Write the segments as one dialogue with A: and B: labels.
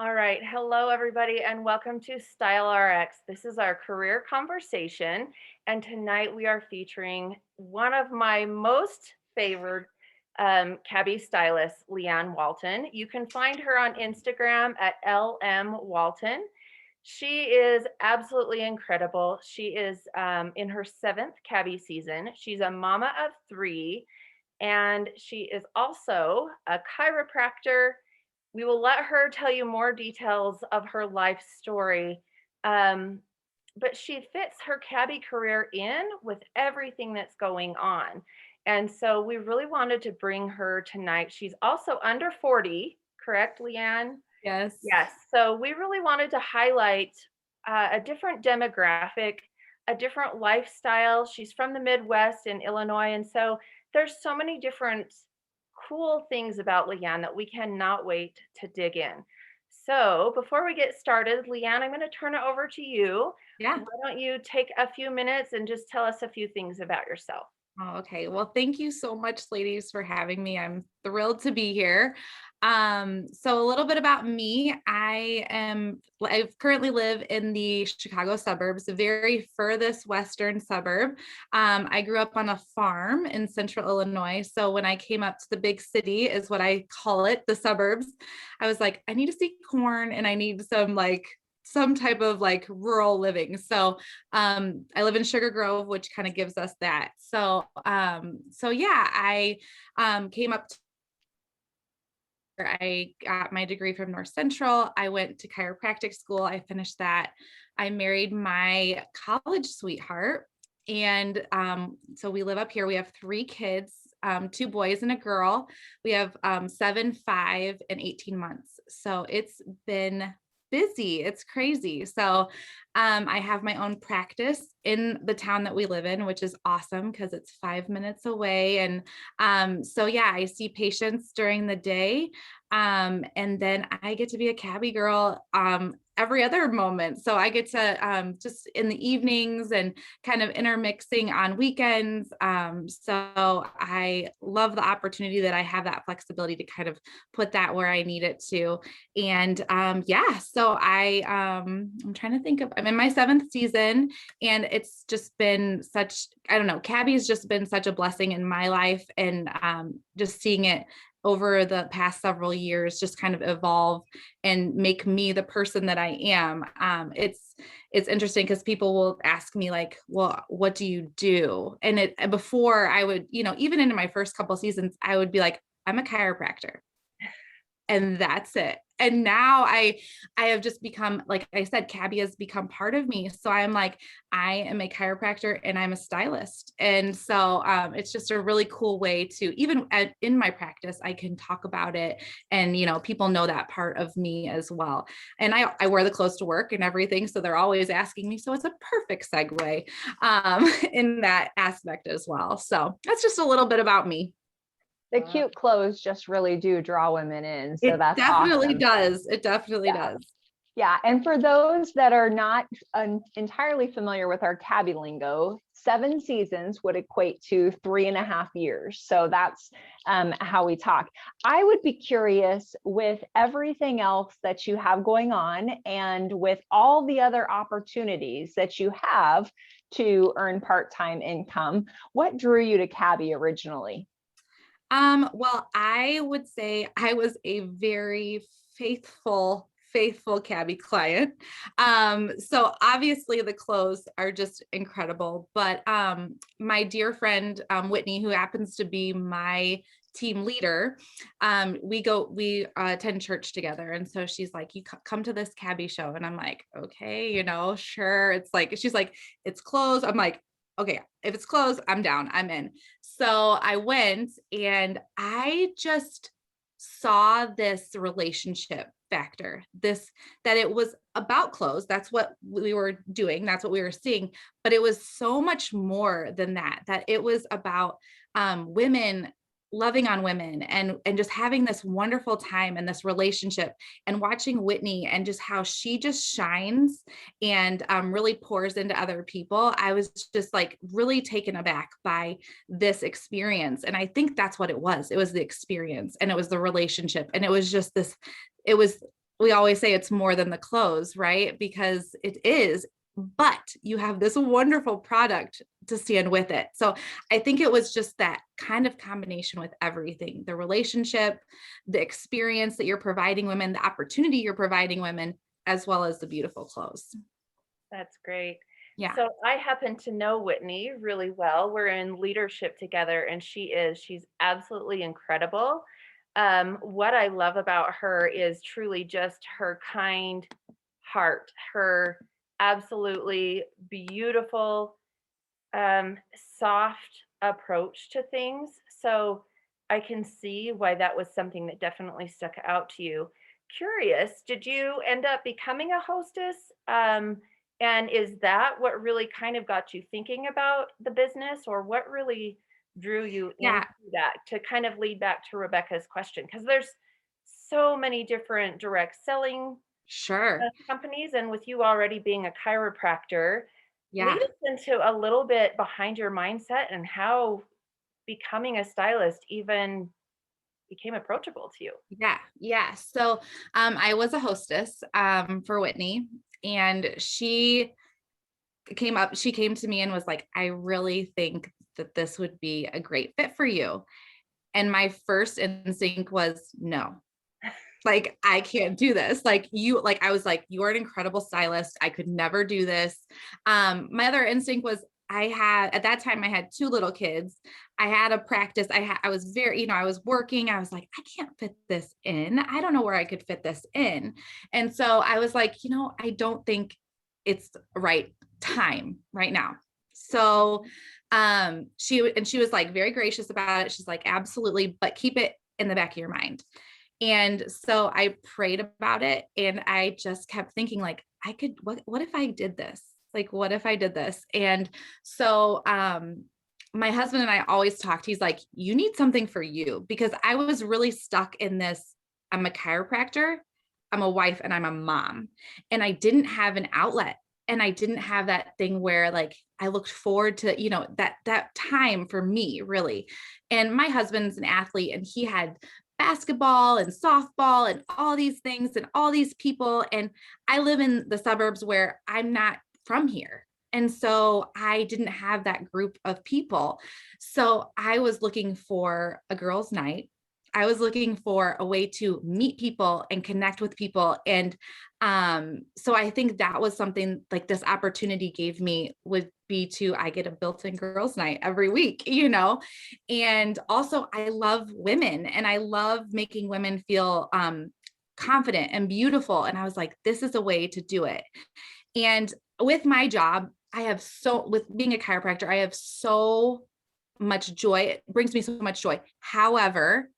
A: All right. Hello, everybody, and welcome to Style RX. This is our career conversation. And tonight we are featuring one of my most favored cabbie stylists, Leanne Walton. You can find her on Instagram at LM Walton. She is absolutely incredible. She is in her seventh cabbie season. She's a mama of three, and she is also a chiropractor. We will let her tell you more details of her life story. Um, but she fits her cabbie career in with everything that's going on. And so we really wanted to bring her tonight. She's also under 40, correct, Leanne?
B: Yes.
A: Yes. So we really wanted to highlight a different demographic, a different lifestyle. She's from the Midwest in Illinois. And so there's so many different cool things about Leanne that we cannot wait to dig in. So before we get started, Leanne, I'm going to turn it over to you.
B: Yeah.
A: Why don't you take a few minutes and just tell us a few things about yourself?
B: Oh, okay. Well, thank you so much, ladies, for having me. I'm thrilled to be here. So a little bit about me. I currently live in the Chicago suburbs, the very furthest western suburb. I grew up on a farm in central Illinois. So when I came up to the big city, is what I call it, the suburbs, I was like, I need to see corn and I need some type of like rural living. So I live in Sugar Grove, which kind of gives us that. So yeah, I came up. I got my degree from North Central. I went to chiropractic school. I finished that. I married my college sweetheart, and so we live up here. We have three kids, two boys and a girl. We have 7, 5, and 18 months. So it's been busy. It's crazy. So I have my own practice in the town that we live in, which is awesome because it's 5 minutes away. And so, yeah, I see patients during the day. And then I get to be a cabbie girl every other moment. So I get to just in the evenings and kind of intermixing on weekends. So I love the opportunity that I have that flexibility to kind of put that where I need it to. And yeah, so I'm trying to think of, I'm in my 7th season, and it's just been such, I don't know, Cabbie's just been such a blessing in my life, and just seeing it over the past several years just kind of evolve and make me the person that I am. It's interesting because people will ask me like, well, what do you do? And before I would, even into my first couple seasons, I would be like, I'm a chiropractor, and that's it. And now I have just become, like I said, Cabbie has become part of me. So I'm like, I am a chiropractor and I'm a stylist. And so it's just a really cool way to, even in my practice, I can talk about it, and people know that part of me as well. And I wear the clothes to work and everything, so they're always asking me, so it's a perfect segue in that aspect as well. So that's just a little bit about me.
C: The cute clothes just really do draw women in. So
B: It
C: that's
B: definitely
C: awesome.
B: does. It definitely
C: Yeah.
B: does.
C: Yeah. And for those that are not entirely familiar with our cabbie lingo, 7 seasons would equate to 3.5 years. So that's how we talk. I would be curious, with everything else that you have going on and with all the other opportunities that you have to earn part-time income, what drew you to cabbie originally?
B: Well, I would say I was a very faithful cabbie client. So obviously the clothes are just incredible, but my dear friend Whitney, who happens to be my team leader, we attend church together, and so she's like, you come to this cabbie show, and I'm like, okay, sure. It's like, she's like, it's closed. I'm like, okay, if it's closed, I'm down, I'm in. So I went, and I just saw this relationship factor, that it was about clothes. That's what we were doing. That's what we were seeing. But it was so much more than that it was about women loving on women, and just having this wonderful time and this relationship, and watching Whitney and just how she just shines and really pours into other people. I was just like really taken aback by this experience. And I think that's what it was. It was the experience, and it was the relationship. And it was just this, it was we always say it's more than the clothes, right? Because it is, but you have this wonderful product to stand with it. So I think it was just that kind of combination with everything, the relationship, the experience that you're providing women, the opportunity you're providing women, as well as the beautiful clothes.
A: That's great.
B: Yeah.
A: So I happen to know Whitney really well. We're in leadership together, and she's absolutely incredible. What I love about her is truly just her kind heart, her absolutely beautiful, soft approach to things. So I can see why that was something that definitely stuck out to you. Curious, did you end up becoming a hostess? And is that what really kind of got you thinking about the business, or what really drew you into
B: Yeah,
A: that, to kind of lead back to Rebecca's question? Because there's so many different direct selling
B: sure.
A: companies, and with you already being a chiropractor, lead
B: Yeah.
A: us into a little bit behind your mindset and how becoming a stylist even became approachable to you.
B: Yeah. Yeah. So I was a hostess for Whitney, and she came to me and was like, I really think that this would be a great fit for you. And my first instinct was no. Like, I can't do this. I was like, you are an incredible stylist. I could never do this. My other instinct was, at that time, I had 2 little kids. I had a practice. I was very, I was working. I was like, I can't fit this in. I don't know where I could fit this in. And so I was like, I don't think it's the right time right now. So, she was like very gracious about it. She's like, absolutely, but keep it in the back of your mind. And so I prayed about it, and I just kept thinking, like, what if I did this? Like, what if I did this? And so my husband and I always talked. He's like, you need something for you, because I was really stuck in this. I'm a chiropractor, I'm a wife, and I'm a mom. And I didn't have an outlet. And I didn't have that thing where, like, I looked forward to, that time for me, really. And my husband's an athlete, and he had basketball and softball and all these things and all these people. And I live in the suburbs where I'm not from here. And so I didn't have that group of people. So I was looking for a girls' night. I was looking for a way to meet people and connect with people. And so I think that was something, like, this opportunity gave me, would be I get a built-in girls' night every week, and also I love women, and I love making women feel confident and beautiful. And I was like, this is a way to do it. And with my job, with being a chiropractor, I have so much joy. It brings me so much joy. However,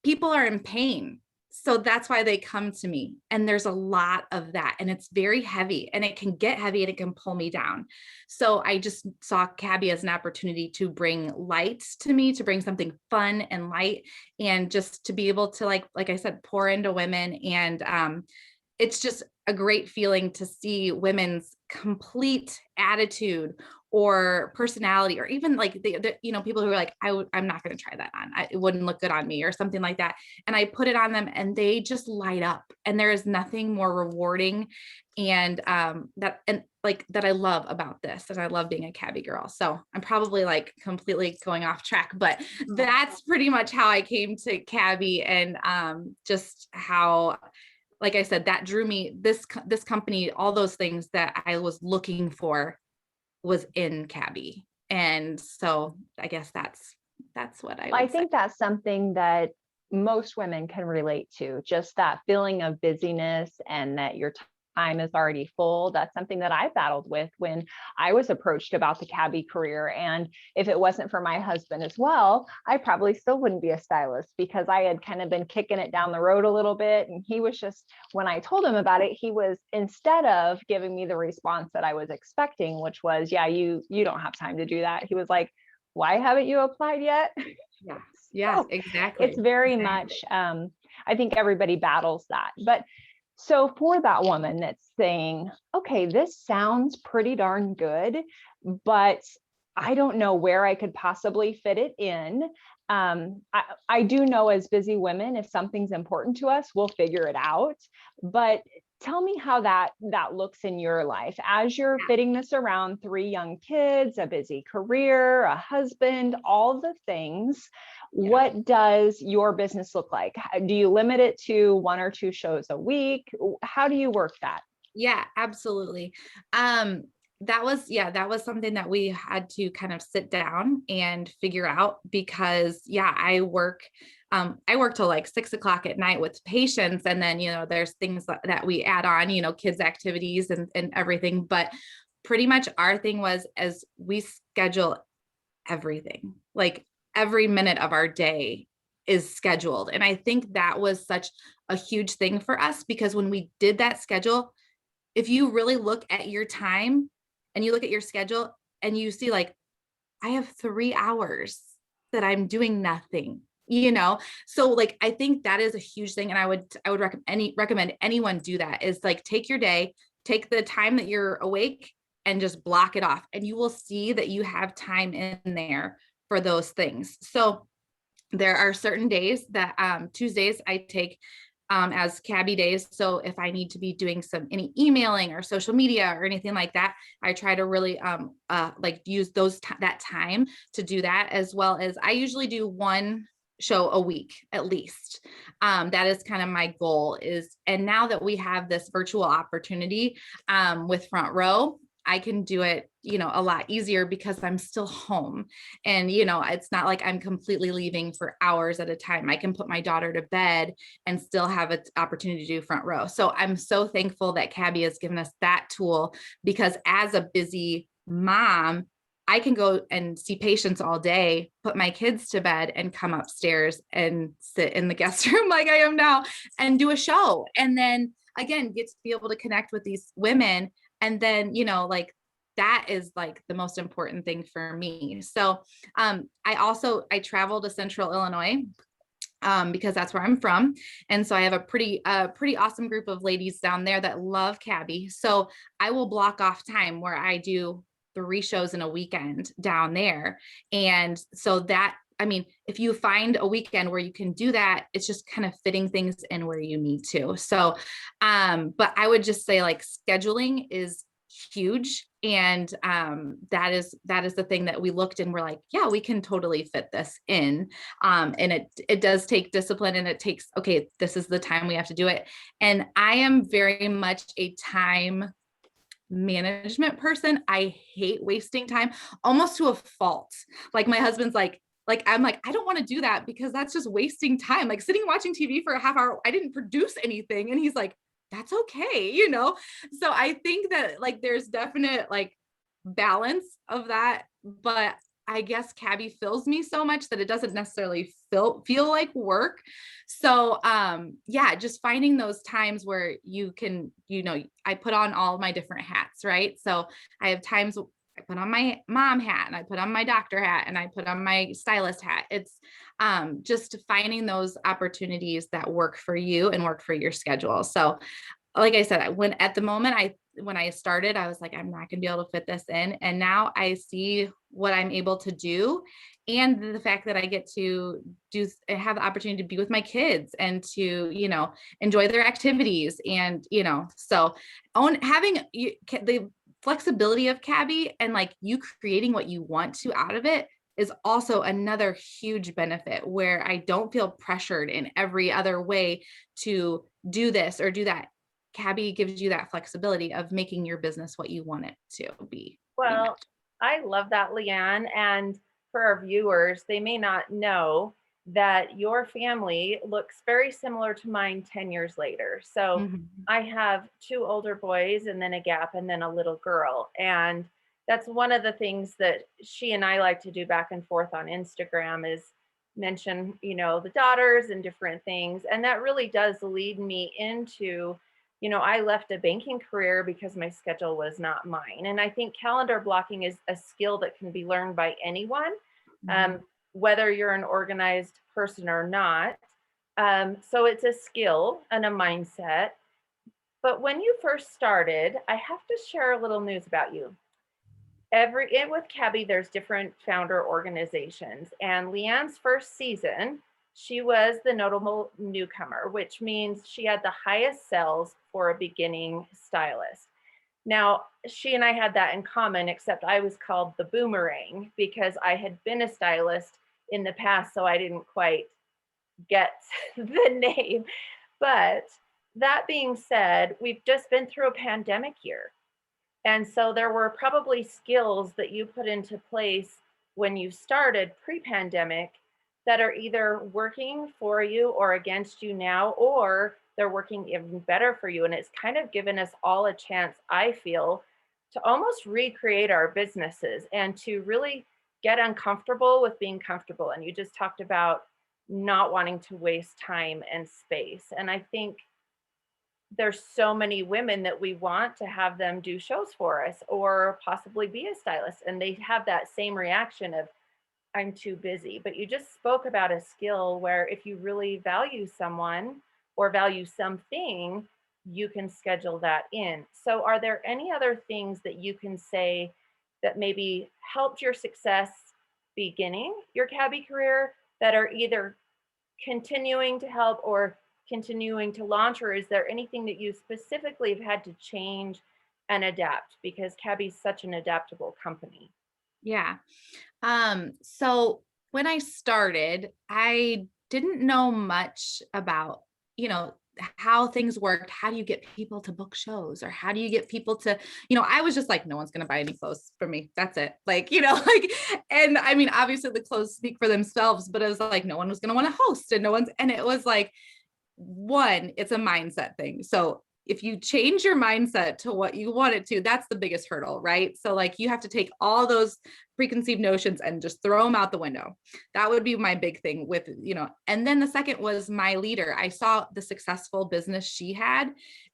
B: people are in pain. So that's why they come to me. And there's a lot of that. And it's very heavy, and it can get heavy, and it can pull me down. So I just saw Cabbie as an opportunity to bring light to me, to bring something fun and light, and just to be able to, like I said, pour into women. And it's just a great feeling to see women's complete attitude or personality, or even like people who are like, I'm not going to try that on. It wouldn't look good on me, or something like that. And I put it on them, and they just light up. And there is nothing more rewarding and that I love about this. And I love being a Cabbie girl. So I'm probably like completely going off track, but that's pretty much how I came to Cabbie, and just how, like I said, that drew me, this company, all those things that I was looking for was in Cabbie. And so I guess that's what I would say.
C: think that's something that most women can relate to, just that feeling of busyness and that your time is already full. That's something that I battled with when I was approached about the Cabbie career. And if it wasn't for my husband as well, I probably still wouldn't be a stylist, because I had kind of been kicking it down the road a little bit. And he was just, when I told him about it, he was, instead of giving me the response that I was expecting, which was, yeah, you don't have time to do that, he was like, why haven't you applied yet?
B: Yeah. Yeah,
C: So
B: exactly.
C: it's very much, I think everybody battles that. But so for that woman that's saying, okay, this sounds pretty darn good, but I don't know where I could possibly fit it in. I do know as busy women, if something's important to us, we'll figure it out. But tell me how that looks in your life as you're fitting this around 3 young kids, a busy career, a husband, all the things. What does your business look like? Do you limit it to 1 or 2 shows a week? How do you work that?
B: Yeah, absolutely. That was something that we had to kind of sit down and figure out because I work till like 6 o'clock at night with patients. And then, there's things that we add on, kids activities and everything. But pretty much our thing was as we schedule everything, like every minute of our day is scheduled. And I think that was such a huge thing for us because when we did that schedule, if you really look at your time and you look at your schedule and you see like, I have 3 hours that I'm doing nothing, So like, I think that is a huge thing. And I would recommend anyone do that is like, take your day, take the time that you're awake and just block it off. And you will see that you have time in there for those things. So there are certain days that Tuesdays I take as Cabbie days. So if I need to be doing any emailing or social media or anything like that, I try to really like use that time to do that, as well as I usually do 1 show a week at least. That is kind of my goal and now that we have this virtual opportunity with Front Row, I can do it, a lot easier because I'm still home and, it's not like I'm completely leaving for hours at a time. I can put my daughter to bed and still have an opportunity to do Front Row. So I'm so thankful that Cabbie has given us that tool because as a busy mom, I can go and see patients all day, put my kids to bed and come upstairs and sit in the guest room like I am now and do a show. And then again, get to be able to connect with these women. And then, like that is like the most important thing for me. So I travel to Central Illinois because that's where I'm from. And so I have a pretty awesome group of ladies down there that love Cabbie. So I will block off time where I do 3 shows in a weekend down there. And so that, I mean, if you find a weekend where you can do that, it's just kind of fitting things in where you need to. So, but I would just say like scheduling is huge. And that is the thing that we looked and we're like, yeah, we can totally fit this in. And it does take discipline and it takes, okay, this is the time we have to do it. And I am very much a time management person. I hate wasting time almost to a fault. Like my husband's like, I'm like, I don't want to do that because that's just wasting time. Like sitting watching TV for a half hour, I didn't produce anything. And he's like, that's okay, So I think that like there's definite like balance of that, but I guess Cabbie fills me so much that it doesn't necessarily feel like work. So yeah, just finding those times where you can, I put on all my different hats, right? So I have times I put on my mom hat and I put on my doctor hat and I put on my stylist hat. It's just finding those opportunities that work for you and work for your schedule. So like I said, when I started, I was like, I'm not going to be able to fit this in. And now I see what I'm able to do. And the fact that I get to have the opportunity to be with my kids and to, enjoy their activities. And, so having the flexibility of Cabbie and like you creating what you want to out of it is also another huge benefit where I don't feel pressured in every other way to do this or do that. Cabbie gives you that flexibility of making your business what you want it to be.
A: Well, I love that, Leanne. And for our viewers, they may not know that your family looks very similar to mine 10 years later. So I have 2 older boys and then a gap and then a little girl. And that's one of the things that she and I like to do back and forth on Instagram is mention, the daughters and different things. And that really does lead me into I left a banking career because my schedule was not mine. And I think calendar blocking is a skill that can be learned by anyone, whether you're an organized person or not. So it's a skill and a mindset. But when you first started, I have to share a little news about you. with Cabi, there's different founder organizations, and Leanne's first season, she was the notable newcomer, which means she had the highest sales for a beginning stylist. Now, she and I had that in common, except I was called the boomerang because I had been a stylist in the past, so I didn't quite get the name. But that being said, we've just been through a pandemic year. And so there were probably skills that you put into place when you started pre-pandemic that are either working for you or against you now, or they're working even better for you. And it's kind of given us all a chance, I feel, to almost recreate our businesses and to really get uncomfortable with being comfortable. And you just talked about not wanting to waste time and space. And I think there's so many women that we want to have them do shows for us or possibly be a stylist, and they have that same reaction of, I'm too busy. But you just spoke about a skill where if you really value someone or value something, you can schedule that in. So are there any other things that you can say that maybe helped your success beginning your Cabbie career that are either continuing to help or continuing to launch, or is there anything that you specifically have had to change and adapt, because Cabbie's such an adaptable company?
B: Yeah. So when I started, I didn't know much about, you know, how things worked. How do you get people to book shows, or how do you get people to, I was just like, no one's going to buy any clothes from me. That's it. Like, like, and I mean, obviously the clothes speak for themselves, but it was like, no one was going to want to host, and and it was like, one, it's a mindset thing. So if you change your mindset to what you want it to, that's the biggest hurdle, right? So like you have to take all those preconceived notions and just throw them out the window. That would be my big thing with, and then the second was my leader. I saw the successful business she had.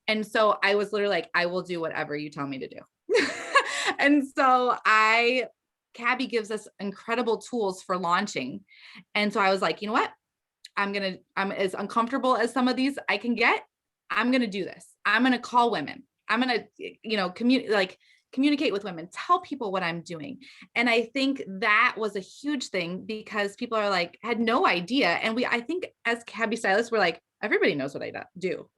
B: And so I was literally like, I will do whatever you tell me to do. And so Cabbie gives us incredible tools for launching. And so I was like, you know what? I'm as uncomfortable as some of these I can get. I'm going to do this. I'm going to call women. I'm going to, communicate with women, tell people what I'm doing. And I think that was a huge thing because people are like, had no idea. And I think as Cabbie stylists, we're like, everybody knows what I do.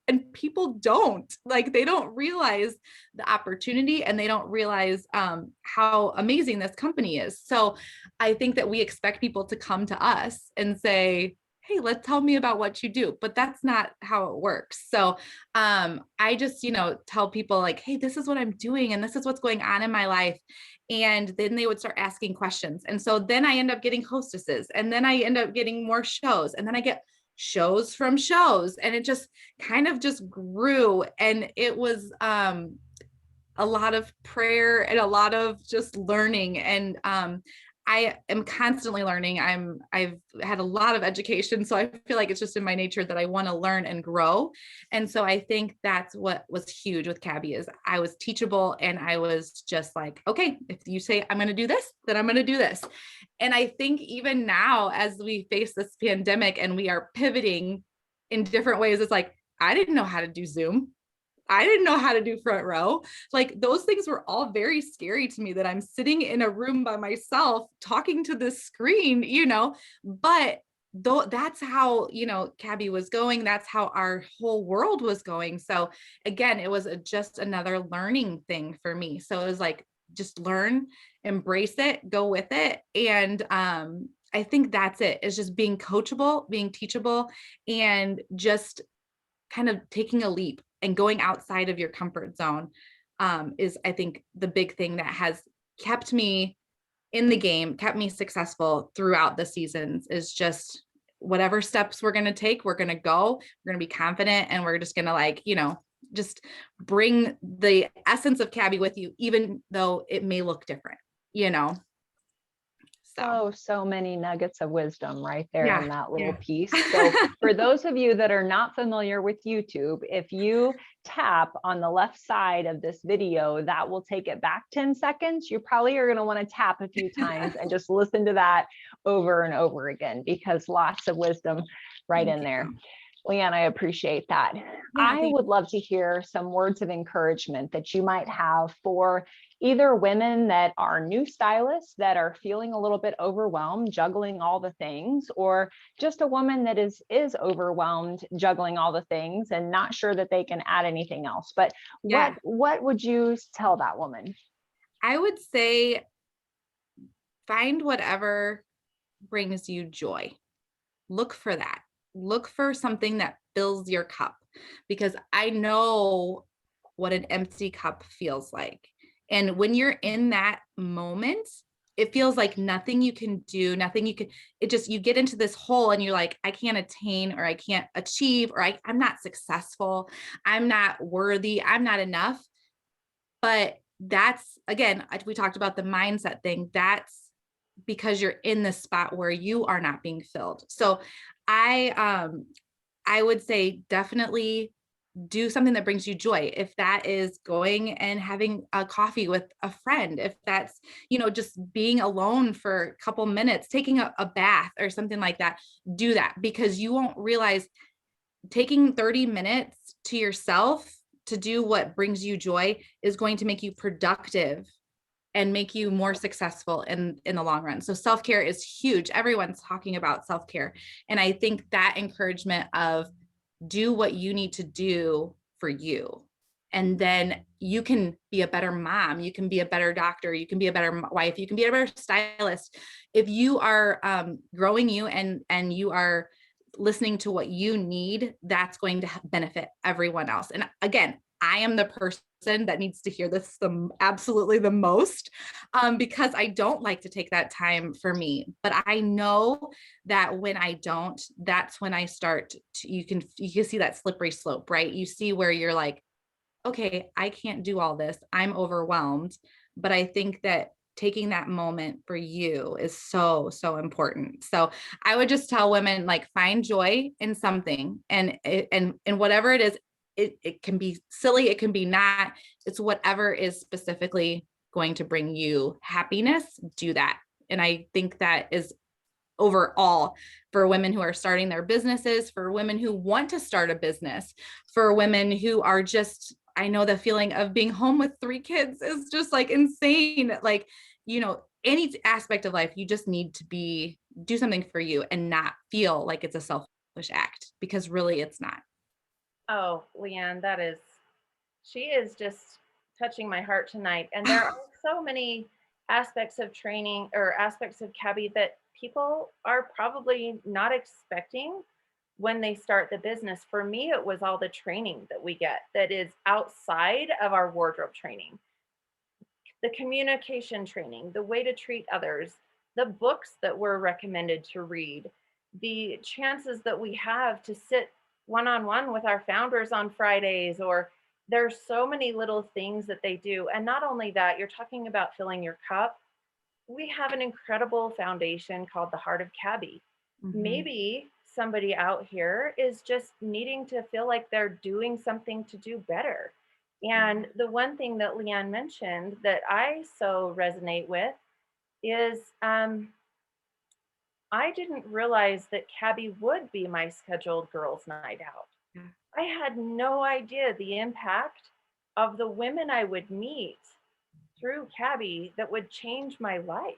B: And people don't, they don't realize the opportunity, and they don't realize how amazing this company is. So I think that we expect people to come to us and say, hey, tell me about what you do. But that's not how it works. So I just, tell people like, hey, this is what I'm doing, and this is what's going on in my life. And then they would start asking questions. And so then I end up getting hostesses, and then I end up getting more shows, and then I get shows from shows, and it just kind of just grew. And it was a lot of prayer and a lot of just learning. And I am constantly learning. I've had a lot of education, so I feel like it's just in my nature that I want to learn and grow. And so I think that's what was huge with Cabbie is I was teachable, and I was just like, okay, if you say I'm going to do this, then I'm going to do this. And I think even now, as we face this pandemic and we are pivoting in different ways, it's like, I didn't know how to do Zoom. I didn't know how to do front row. Like those things were all very scary to me, that I'm sitting in a room by myself talking to this screen, but though that's how, Cabbie was going. That's how our whole world was going. So again, it was just another learning thing for me. So it was like, just learn, embrace it, go with it. And I think that's it. It's just being coachable, being teachable, and just kind of taking a leap and going outside of your comfort zone is, I think, the big thing that has kept me in the game, kept me successful throughout the seasons, is just whatever steps we're going to take, we're going to go, we're going to be confident, and we're just going to just bring the essence of Cabbie with you, even though it may look different,
C: So many nuggets of wisdom right there
B: Yeah,
C: in that little
B: yeah.
C: piece. So for those of you that are not familiar with YouTube, if you tap on the left side of this video, that will take it back 10 seconds. You probably are going to want to tap a few times and just listen to that over and over again, because lots of wisdom right in there. Leanne, I appreciate that.
B: Yeah,
C: I would love to hear some words of encouragement that you might have for either women that are new stylists that are feeling a little bit overwhelmed juggling all the things, or just a woman that is overwhelmed juggling all the things and not sure that they can add anything else. But
B: yeah.
C: what would you tell that woman?
B: I would say find whatever brings you joy. Look for that. Look for something that fills your cup, because I know what an empty cup feels like. And when you're in that moment, it feels like nothing you can do, nothing you can, it just, you get into this hole and you're like, I can't attain, or I can't achieve, or I'm not successful. I'm not worthy. I'm not enough. But that's, again, we talked about the mindset thing. That's because you're in the spot where you are not being filled. So I would say definitely do something that brings you joy. If that is going and having a coffee with a friend, if that's, just being alone for a couple minutes, taking a bath or something like that, do that, because you won't realize taking 30 minutes to yourself to do what brings you joy is going to make you productive and make you more successful in the long run. So self-care is huge. Everyone's talking about self-care. And I think that encouragement of do what you need to do for you. And then you can be a better mom, you can be a better doctor, you can be a better wife, you can be a better stylist. If you are growing you and you are listening to what you need, that's going to benefit everyone else. And again, I am the person that needs to hear this absolutely the most, because I don't like to take that time for me. But I know that when I don't, that's when I start to, you can see that slippery slope, right? You see where you're like, okay, I can't do all this. I'm overwhelmed. But I think that taking that moment for you is so, so important. So I would just tell women, like, find joy in something, and whatever it is, it can be silly, it can be not, it's whatever is specifically going to bring you happiness, do that. And I think that is overall for women who are starting their businesses, for women who want to start a business, for women who are just, I know the feeling of being home with 3 kids is just like insane. Like, any aspect of life, you just need to do something for you and not feel like it's a selfish act, because really it's not.
A: Oh, Leanne, she is just touching my heart tonight. And there are so many aspects of training or aspects of Cabbie that people are probably not expecting when they start the business. For me, it was all the training that we get that is outside of our wardrobe training, the communication training, the way to treat others, the books that we're recommended to read, the chances that we have to sit one on one with our founders on Fridays, or there's so many little things that they do. And not only that, you're talking about filling your cup. We have an incredible foundation called the Heart of Cabbie.
B: Mhm.
A: Maybe somebody out here is just needing to feel like they're doing something to do better. And the one thing that Leanne mentioned that I so resonate with is I didn't realize that Cabbie would be my scheduled girls' night out.
B: Yeah.
A: I had no idea the impact of the women I would meet through Cabbie that would change my life.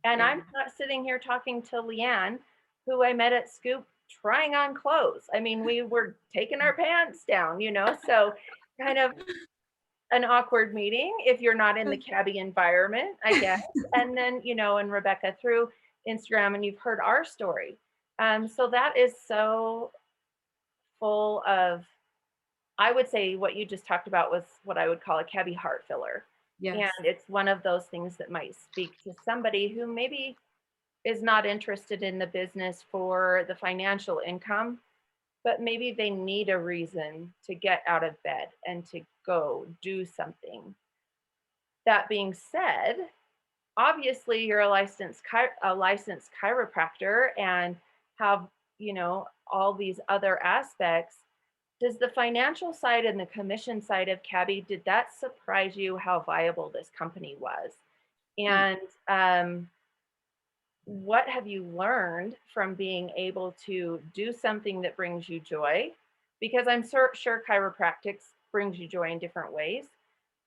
A: And
B: Yeah.
A: I'm not sitting here talking to Leanne, who I met at Scoop trying on clothes. I mean, we were taking our pants down, so kind of an awkward meeting if you're not in the Cabbie environment, I guess. And then, and Rebecca through Instagram, and you've heard our story. So that is so full of, I would say what you just talked about was what I would call a Cabbie heart filler. And
B: Yes.
A: it's one of those things that might speak to somebody who maybe is not interested in the business for the financial income, but maybe they need a reason to get out of bed and to go do something. That being said, obviously you're a licensed chiropractor and have, all these other aspects. Does the financial side and the commission side of Cabbie, did that surprise you how viable this company was?
B: Y-
A: And what have you learned from being able to do something that brings you joy because I'm sure chiropractic brings you joy in different ways.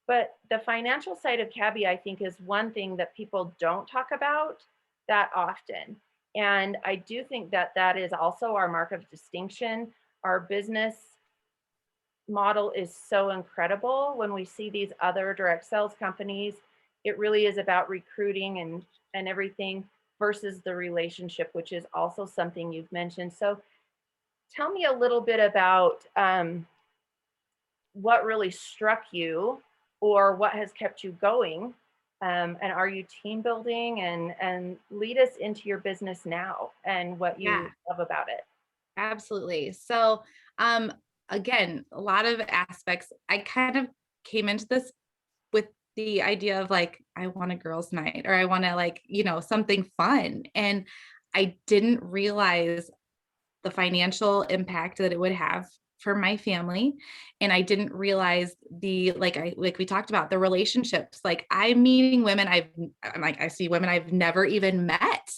A: But the financial side of Cabbie, I think, is one thing that people don't talk about that often. And I do think that that is also our mark of distinction. Our business model is so incredible. When we see these other direct sales companies, it really is about recruiting and everything versus the relationship, which is also something you've mentioned. So tell me a little bit about what really struck you or what has kept you going. And are you team building, and lead us into your business now and what you
B: Yeah,
A: love about it.
B: absolutely. So, again, a lot of aspects. I kind of came into this with the idea of like, I want a girls' night, or I want to like, something fun. And I didn't realize the financial impact that it would have for my family. And I didn't realize like we talked about, the relationships. Like, I'm meeting women I see women I've never even met.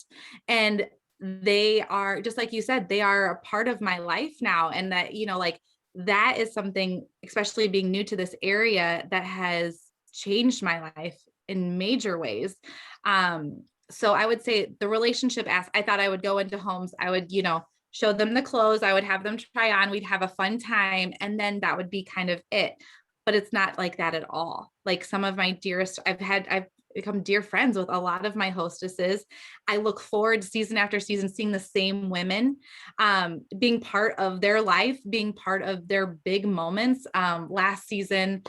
B: And they are, just like you said, they are a part of my life now. And that, like, that is something, especially being new to this area, that has changed my life in major ways. So I would say the relationship I thought I would go into homes, I would, show them the clothes, I would have them try on, we'd have a fun time, and then that would be kind of it. But it's not like that at all. Like, some of my dearest, I've become dear friends with a lot of my hostesses. I look forward season after season seeing the same women, being part of their life, being part of their big moments. Last season,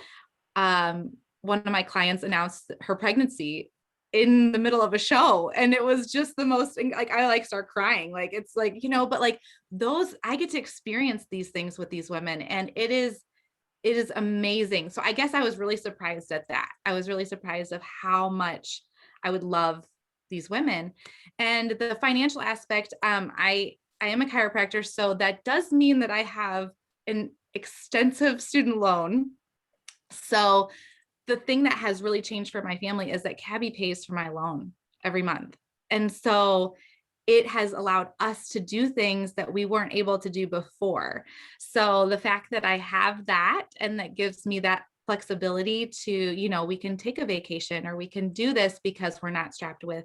B: one of my clients announced her pregnancy in the middle of a show, and it was just the most, like, I like start crying. Like, it's like, but like, those, I get to experience these things with these women, and it is amazing. So I guess I was really surprised at that. I was really surprised of how much I would love these women. And the financial aspect, I am a chiropractor, so that does mean that I have an extensive student loan. So the thing that has really changed for my family is that Cabbie pays for my loan every month. And so it has allowed us to do things that we weren't able to do before. So the fact that I have that, and that gives me that flexibility to, we can take a vacation, or we can do this because we're not strapped with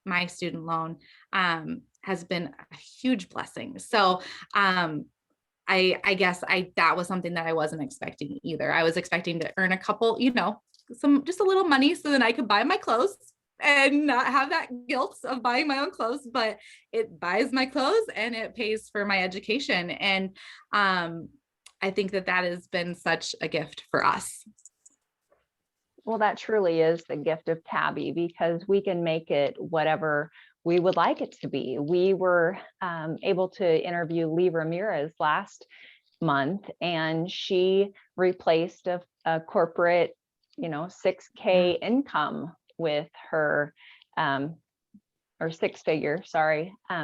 B: my student loan, has been a huge blessing. So, I guess that was something that I wasn't expecting either. I was expecting to earn a couple, just a little money so then I could buy my clothes and not have that guilt of buying my own clothes, but it buys my clothes and it pays for my education. And I think that has been such a gift for us.
C: Well, that truly is the gift of Cabbie, because we can make it whatever we would like it to be. We were able to interview Lee Ramirez last month, and she replaced a corporate, $6K income with her, or six-figure,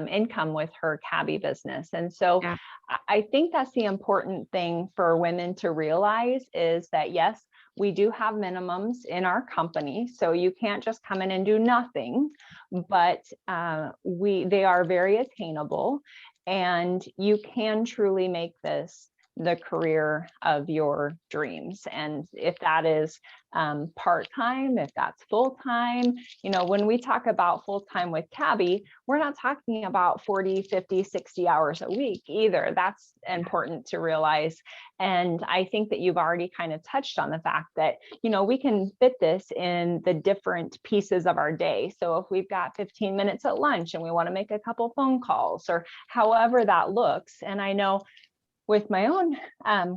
C: income with her Cabbie business. And so
B: Yeah.
C: I think that's the important thing for women to realize, is that, yes, we do have minimums in our company, so you can't just come in and do nothing, but they are very attainable, and you can truly make this the career of your dreams. And if that is part-time, if that's full-time, when we talk about full-time with Cabbie, we're not talking about 40, 50, 60 hours a week either. That's important to realize. And I think that you've already kind of touched on the fact that, we can fit this in the different pieces of our day. So if we've got 15 minutes at lunch and we want to make a couple phone calls, or however that looks. And I know with my own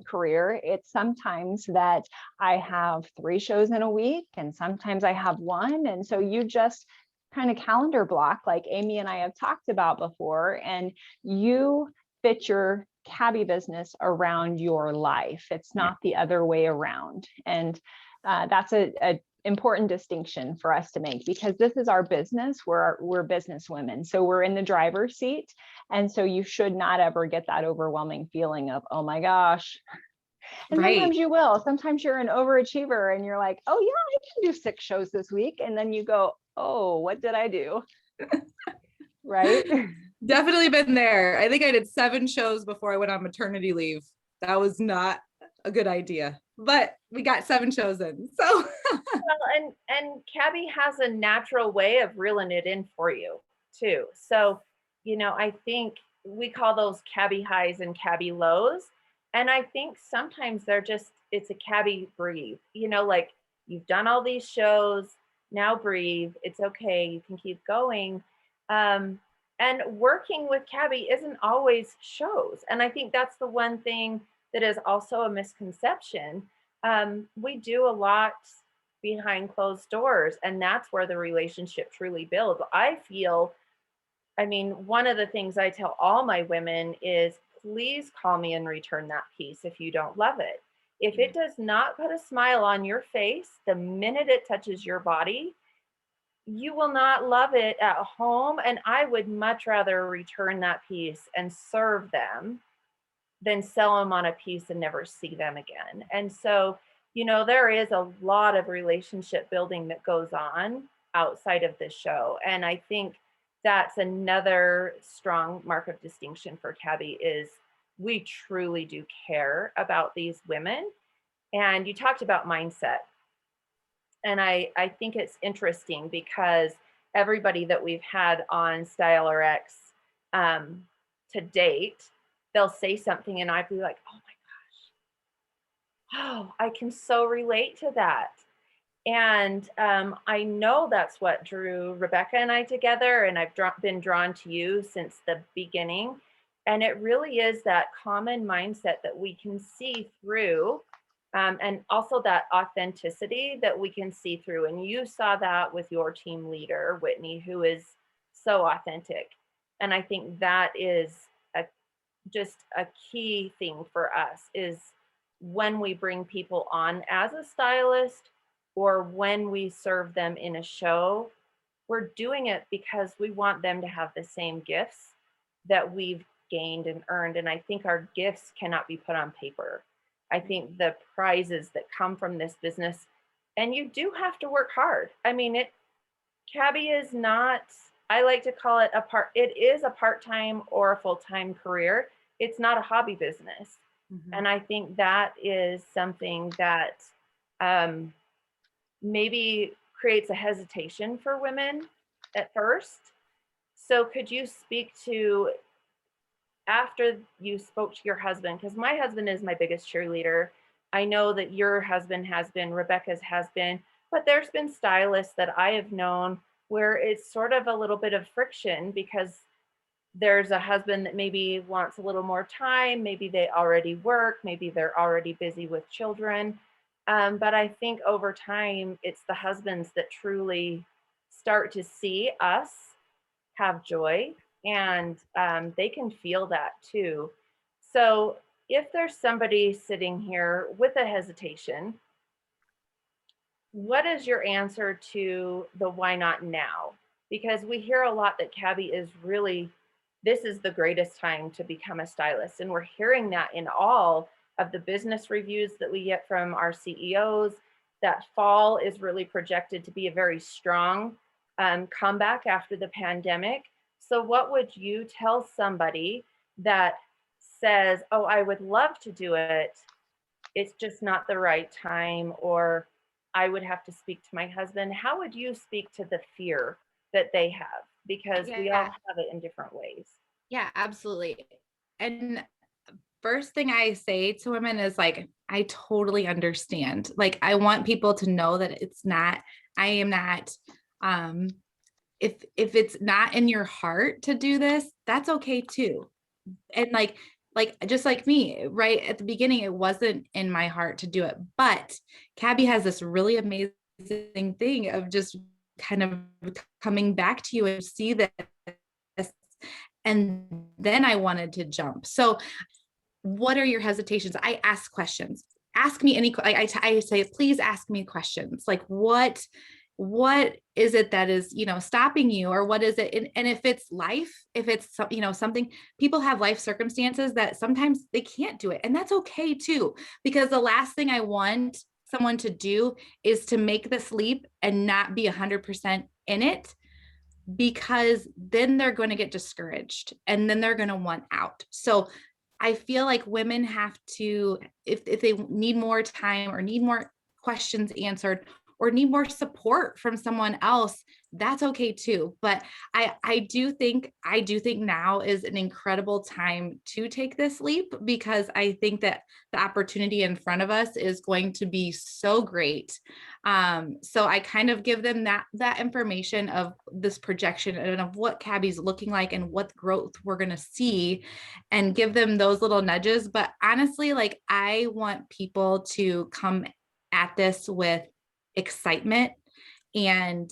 C: career, it's sometimes that I have 3 shows in a week, and sometimes I have 1. And so you just kind of calendar block, like Amy and I have talked about before, and you fit your Cabbie business around your life. It's not the other way around. And that's a important distinction for us to make, because this is our business. We're business women, so we're in the driver's seat. And so you should not ever get that overwhelming feeling of, oh my gosh. And sometimes you will. Sometimes you're an overachiever and you're like, oh yeah, I can do 6 shows this week. And then you go, oh, what did I do? Right?
B: Definitely been there. I think I did 7 shows before I went on maternity leave. that was not a good idea, but we got 7 shows in. So
A: Well, and Cabbie has a natural way of reeling it in for you too. So, I think we call those Cabbie highs and Cabbie lows. And I think sometimes it's a Cabbie breathe, like you've done all these shows, now breathe. It's okay. You can keep going. Um, and working with Cabbie isn't always shows. And I think that's the one thing that is also a misconception. We do a lot behind closed doors, and that's where the relationship truly builds. One of the things I tell all my women is, please call me and return that piece if you don't love it. If it does not put a smile on your face the minute it touches your body, you will not love it at home. And I would much rather return that piece and serve them than sell them on a piece and never see them again. And so, there is a lot of relationship building that goes on outside of this show. And I think that's another strong mark of distinction for Cabbie is we truly do care about these women. And you talked about mindset. And I think it's interesting because everybody that we've had on Style RX to date, they'll say something and I'd be like, oh my gosh, oh, I can so relate to that. And I know that's what drew Rebecca and I together. And I've been drawn to you since the beginning. And it really is that common mindset that we can see through. And also that authenticity that we can see through. And you saw that with your team leader, Whitney, who is so authentic. And I think that is just a key thing for us is when we bring people on as a stylist or when we serve them in a show, we're doing it because we want them to have the same gifts that we've gained and earned. And I think our gifts cannot be put on paper. I think the prizes that come from this business, and you do have to work hard. Cabbie is not, I like to call it it is a part-time or a full-time career. It's not a hobby business. Mm-hmm. And I think that is something that maybe creates a hesitation for women at first. So could you speak to, after you spoke to your husband, because my husband is my biggest cheerleader. I know that your husband has been, Rebecca's has been, but there's been stylists that I have known where it's sort of a little bit of friction because there's a husband that maybe wants a little more time. Maybe they already work. Maybe they're already busy with children. But I think over time, it's the husbands that truly start to see us have joy, and they can feel that too. So if there's somebody sitting here with a hesitation, what is your answer to the why not now? Because we hear a lot that Cabbie is really, this is the greatest time to become a stylist. And we're hearing that in all of the business reviews that we get from our CEOs, that fall is really projected to be a very strong comeback after the pandemic. So what would you tell somebody that says, oh, I would love to do it, it's just not the right time, or I would have to speak to my husband? How would you speak to the fear that they have? Because we all have it in different ways.
B: Yeah, absolutely. And first thing I say to women is like, I totally understand. Like, I want people to know that I am not, if it's not in your heart to do this, that's okay too. And like just like me, right at the beginning, it wasn't in my heart to do it, but Cabbie has this really amazing thing of just kind of coming back to you and see this. And then I wanted to jump. So what are your hesitations? I ask questions. Ask me any, I say, please ask me questions. Like, what is it that is, stopping you, or what is it? And if it's life, if it's, something, people have life circumstances that sometimes they can't do it. And that's okay too, because the last thing I want someone to do is to make this leap and not be 100% in it, because then they're going to get discouraged and then they're going to want out. So I feel like women have to, if they need more time or need more questions answered or need more support from someone else, that's okay too. But I do think now is an incredible time to take this leap, because I think that the opportunity in front of us is going to be so great. So I kind of give them that information of this projection and of what Cabbie's looking like and what growth we're going to see, and give them those little nudges. But honestly, like, I want people to come at this with excitement and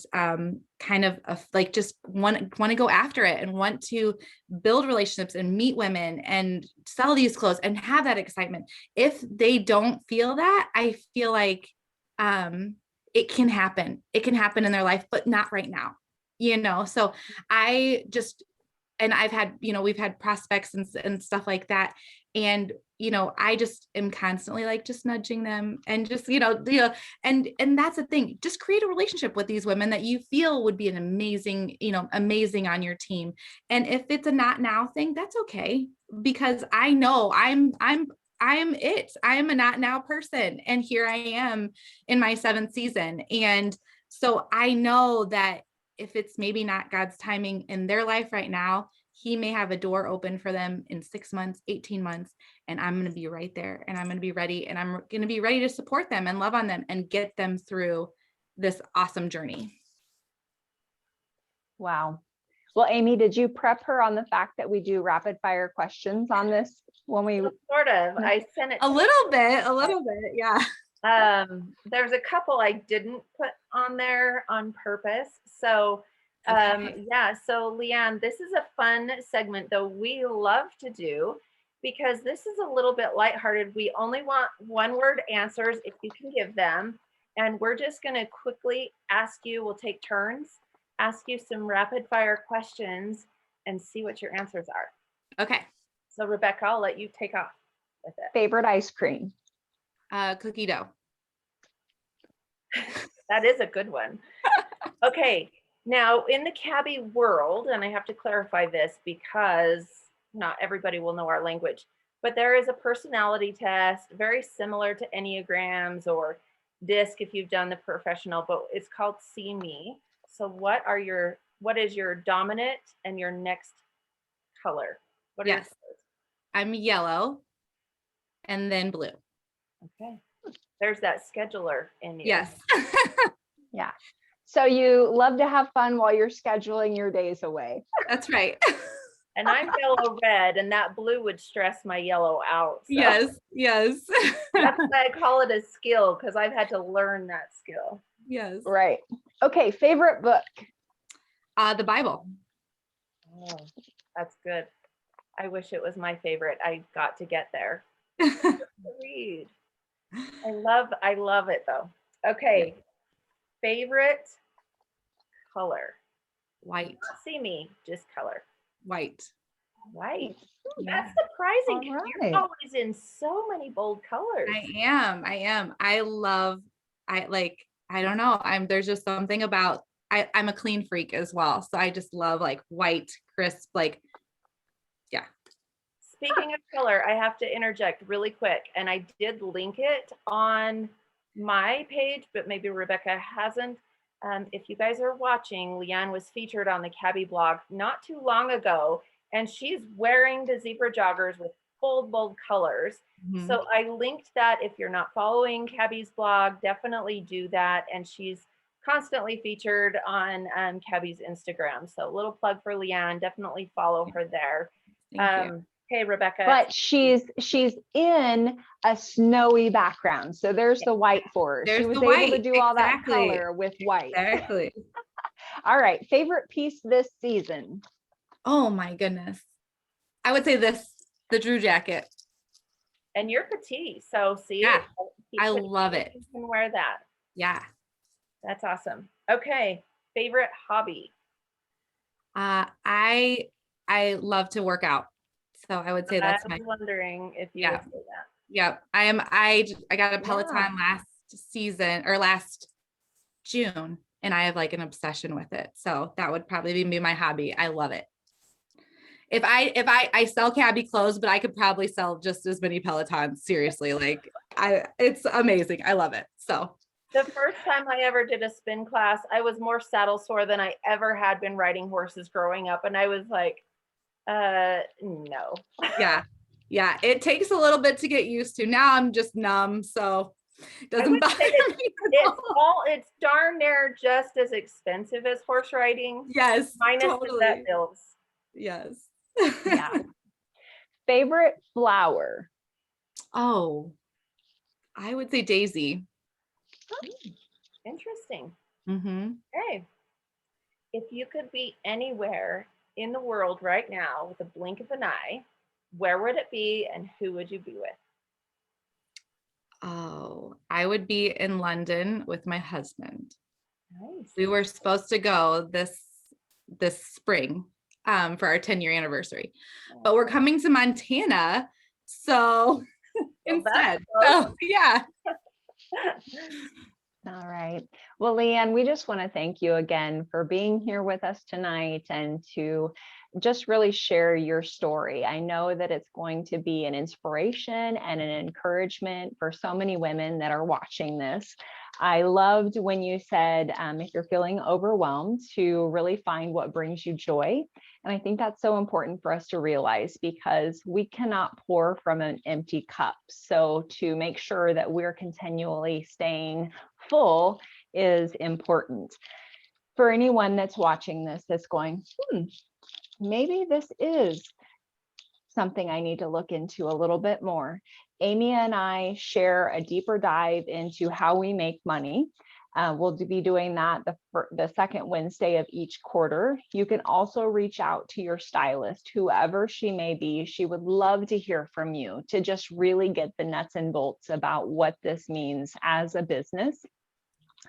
B: kind of like just want to go after it and want to build relationships and meet women and sell these clothes and have that excitement. If they don't feel that, I feel like it can happen in their life, but not right now, so I just, and I've had, we've had prospects and stuff like that. And, I just am constantly like just nudging them and just, and that's the thing, just create a relationship with these women that you feel would be an amazing, amazing on your team. And if it's a not now thing, that's okay. Because I know I'm a not now person. And here I am in my 7th season. And so I know that if it's maybe not God's timing in their life right now, he may have a door open for them in 6 months, 18 months, and I'm going to be right there, and I'm going to be ready, and I'm going to be ready to support them and love on them and get them through this awesome journey.
C: Wow. Well, Amy, did you prep her on the fact that we do rapid fire questions on this when we
A: sort of, I sent it
B: a little bit. Yeah.
A: There's a couple I didn't put on there on purpose. So
B: Okay.
A: yeah, so Leanne, this is a fun segment though we love to do, because this is a little bit lighthearted. We only want one word answers if you can give them. And we're just going to quickly ask you, we'll take turns, ask you some rapid fire questions and see what your answers are.
B: Okay.
A: So Rebecca, I'll let you take off with it.
C: favorite ice cream?
B: Cookie dough.
A: That is a good one. Okay. Now, in the Cabbie world, and I have to clarify this because not everybody will know our language, but there is a personality test very similar to Enneagrams or DISC if you've done the professional, but it's called See Me. So what is your dominant and your next color? What are your
B: Yes. I'm yellow and then blue.
A: Okay. There's that scheduler in you.
B: Yes.
C: Yeah. So you love to have fun while you're scheduling your days away.
B: That's right.
A: And I'm yellow red, and that blue would stress my yellow out. So.
B: Yes.
A: That's why I call it a skill, because I've had to learn that skill.
B: Yes.
C: Right. Okay. Favorite book?
B: The Bible.
A: Oh, that's good. I wish it was my favorite. I got to get there. Read. I love it though. Okay. Favorite color?
B: White.
A: Not see me, just color.
B: White.
A: White.
B: Yeah.
A: That's surprising because
C: All
A: you're
C: right.
A: always in so many bold colors.
B: I am. I don't know. There's just something about, I'm a clean freak as well. So I just love like white, crisp, like, yeah.
A: Speaking of color, I have to interject really quick. And I did link it on my page, but maybe Rebecca hasn't. If you guys are watching, Leanne was featured on the Cabbie blog not too long ago, and she's wearing the zebra joggers with bold colors.
B: Mm-hmm.
A: So I linked that. If you're not following Cabbie's blog, definitely do that. And she's constantly featured on Cabbie's Instagram. So a little plug for Leanne, definitely follow her there.
B: Thank you.
A: Hey, Rebecca.
C: But she's in a snowy background. So there's the white for her.
B: There's
C: She was
B: the
C: able
B: white.
C: to do all that
B: Exactly.
C: color with white.
B: Exactly.
C: All right. Favorite piece this season?
B: Oh my goodness. I would say the Drew jacket.
A: And you're petite, so see,
B: Yeah, I love it.
A: You can wear that.
B: Yeah.
A: That's awesome. Okay, favorite hobby?
B: I love to work out, so I would say that's
A: I was wondering if you would say that.
B: Yep. I got a Peloton last season or last June, and I have like an obsession with it. So that would probably be my hobby. I love it. I sell Cabi clothes, but I could probably sell just as many Pelotons. Seriously. Like it's amazing. I love it. So
A: The first time I ever did a spin class, I was more saddle sore than I ever had been riding horses growing up. And I was like, no.
B: yeah. Yeah. It takes a little bit to get used to. Now I'm just numb. So it
A: I
B: doesn't
A: would
B: bother
A: say
B: me. at all.
A: it's darn near just as expensive as horse riding,
B: Yes,
A: minus the vet
B: totally.
A: bills.
B: Yes.
C: Yeah. Favorite flower?
B: Oh, I would say Daisy.
A: Interesting.
B: Mm-hmm.
A: Okay. If you could be anywhere in the world right now with a blink of an eye, where would it be and who would you be with?
B: Oh, I would be in London with my husband.
A: Nice.
B: We were supposed to go this spring for our 10-year anniversary, but we're coming to Montana. So
A: Well, that's
B: instead,
A: close.
B: so yeah.
C: All right. Well, Leanne, we just want to thank you again for being here with us tonight and to just really share your story. I know that it's going to be an inspiration and an encouragement for so many women that are watching this. I loved when you said, if you're feeling overwhelmed, to really find what brings you joy. And I think that's so important for us to realize because we cannot pour from an empty cup. So to make sure that we're continually staying full is important. For anyone that's watching this that's going, maybe this is something I need to look into a little bit more. Amy and I share a deeper dive into how we make money. We'll be doing that the second Wednesday of each quarter. You can also reach out to your stylist, whoever she may be. She would love to hear from you to just really get the nuts and bolts about what this means as a business.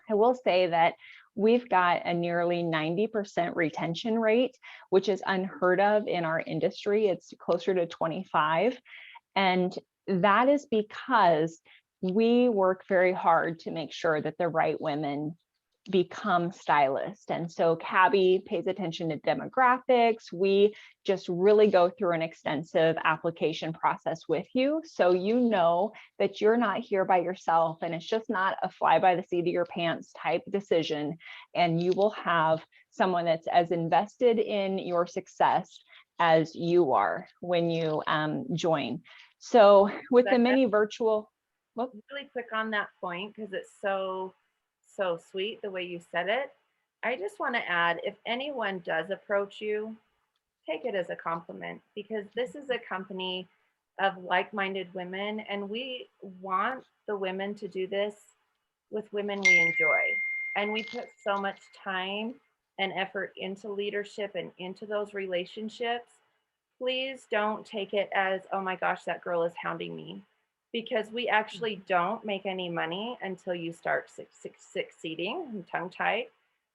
C: I will say that we've got a nearly 90% retention rate, which is unheard of in our industry. It's closer to 25. And that is because we work very hard to make sure that the right women become stylists. And so Cabi pays attention to demographics. We just really go through an extensive application process with you. So you know that you're not here by yourself and it's just not a fly by the seat of your pants type decision. And you will have someone that's as invested in your success as you are when you join. So with the many virtual,
A: really quick on that point, because it's so sweet the way you said it. I just want to add, if anyone does approach you, take it as a compliment because this is a company of like-minded women and we want the women to do this with women we enjoy. And we put so much time and effort into leadership and into those relationships. Please don't take it as, oh my gosh, that girl is hounding me, because we actually don't make any money until you start succeeding. I'm tongue tied.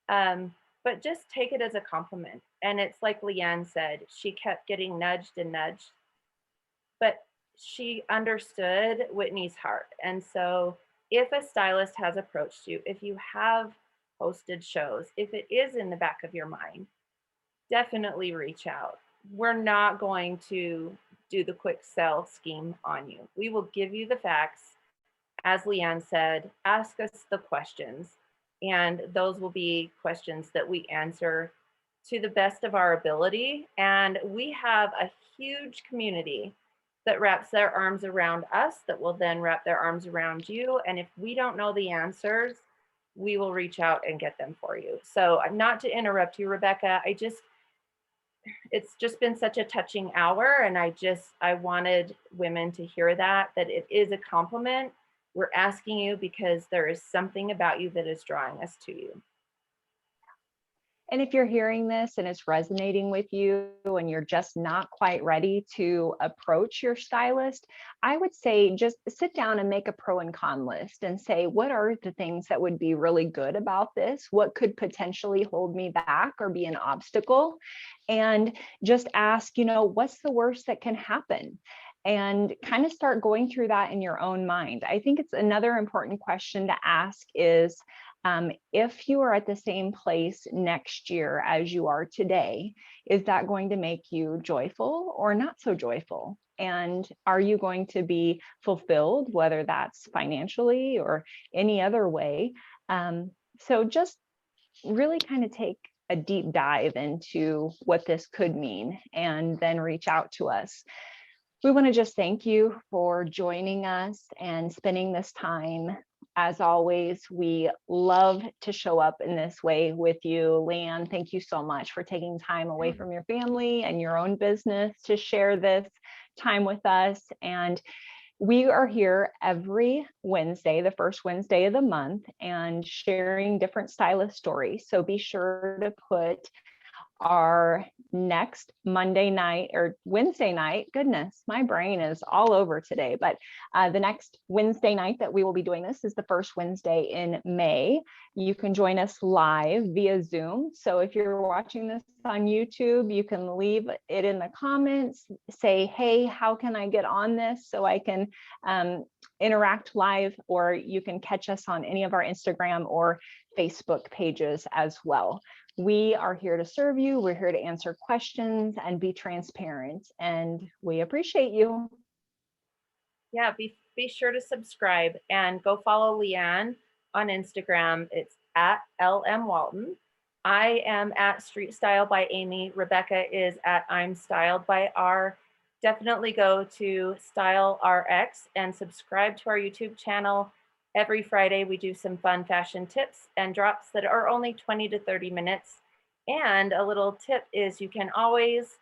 A: But just take it as a compliment. And it's like Leanne said, she kept getting nudged and nudged, but she understood Whitney's heart. And so if a stylist has approached you, if you have hosted shows, if it is in the back of your mind, definitely reach out. We're not going to do the quick sell scheme on you. We will give you the facts. As Leanne said, ask us the questions, and those will be questions that we answer to the best of our ability. And we have a huge community that wraps their arms around us, that will then wrap their arms around you. And if we don't know the answers, we will reach out and get them for you. So not to interrupt you, Rebecca, it's just been such a touching hour. And I wanted women to hear that it is a compliment. We're asking you because there is something about you that is drawing us to you.
C: And if you're hearing this and it's resonating with you and you're just not quite ready to approach your stylist, I would say just sit down and make a pro and con list and say, what are the things that would be really good about this? What could potentially hold me back or be an obstacle? And just ask, what's the worst that can happen? and kind of start going through that in your own mind. I think it's another important question to ask is, if you are at the same place next year as you are today, is that going to make you joyful or not so joyful? And are you going to be fulfilled, whether that's financially or any other way? So just really kind of take a deep dive into what this could mean and then reach out to us. We want to just thank you for joining us and spending this time. As always, we love to show up in this way with you. Leanne, thank you so much for taking time away from your family and your own business to share this time with us. And we are here every Wednesday, the first Wednesday of the month, and sharing different stylist stories. So be sure to put our next Monday night or Wednesday night. Goodness, my brain is all over today. But the next Wednesday night that we will be doing this is the first Wednesday in May. You can join us live via Zoom. So if you're watching this on YouTube, you can leave it in the comments, say, hey, how can I get on this so I can interact live, or you can catch us on any of our Instagram or Facebook pages as well. We are here to serve you. We're here to answer questions and be transparent, and we appreciate you.
A: Yeah, be sure to subscribe and go follow Leanne on Instagram. It's at LM Walton. I am at Street Style by Amy. Rebecca is at I'm Styled by R. Definitely go to Style RX and subscribe to our YouTube channel. Every Friday, we do some fun fashion tips and drops that are only 20 to 30 minutes. And a little tip is you can always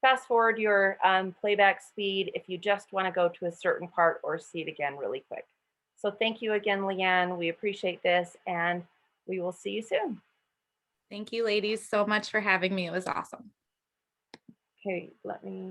A: fast forward your playback speed if you just want to go to a certain part or see it again really quick. So thank you again, Leanne. We appreciate this, and we will see you soon.
B: Thank you, ladies, so much for having me. It was awesome.
A: Okay, let me